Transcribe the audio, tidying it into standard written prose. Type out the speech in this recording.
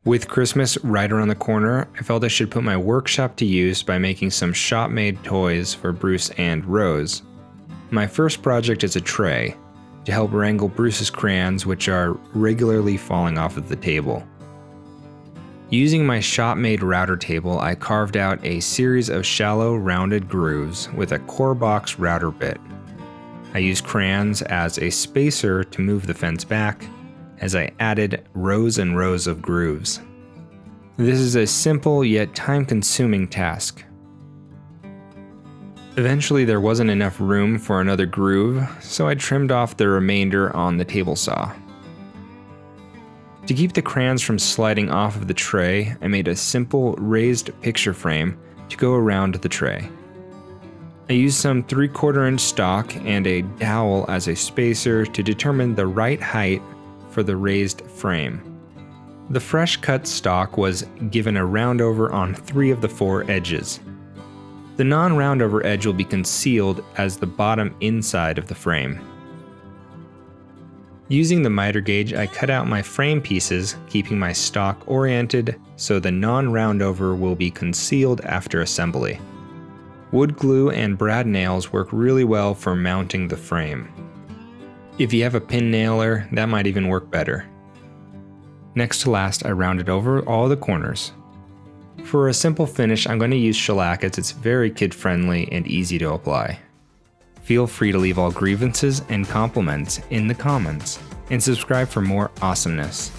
With Christmas right around the corner, I felt I should put my workshop to use by making some shop-made toys for Bruce and Rose. My first project is a tray, to help wrangle Bruce's crayons, which are regularly falling off of the table. Using my shop-made router table, I carved out a series of shallow, rounded grooves with a core box router bit. I used crayons as a spacer to move the fence back, as I added rows and rows of grooves. This is a simple yet time-consuming task. Eventually there wasn't enough room for another groove, so I trimmed off the remainder on the table saw. To keep the crayons from sliding off of the tray, I made a simple raised picture frame to go around the tray. I used some 3/4 inch stock and a dowel as a spacer to determine the right height for the raised frame. The fresh cut stock was given a roundover on 3 of the 4 edges. The non-roundover edge will be concealed as the bottom inside of the frame. Using the miter gauge, I cut out my frame pieces, keeping my stock oriented so the non-roundover will be concealed after assembly. Wood glue and brad nails work really well for mounting the frame. If you have a pin nailer, that might even work better. Next to last, I rounded over all the corners. For a simple finish, I'm going to use shellac as it's very kid-friendly and easy to apply. Feel free to leave all grievances and compliments in the comments, and subscribe for more awesomeness.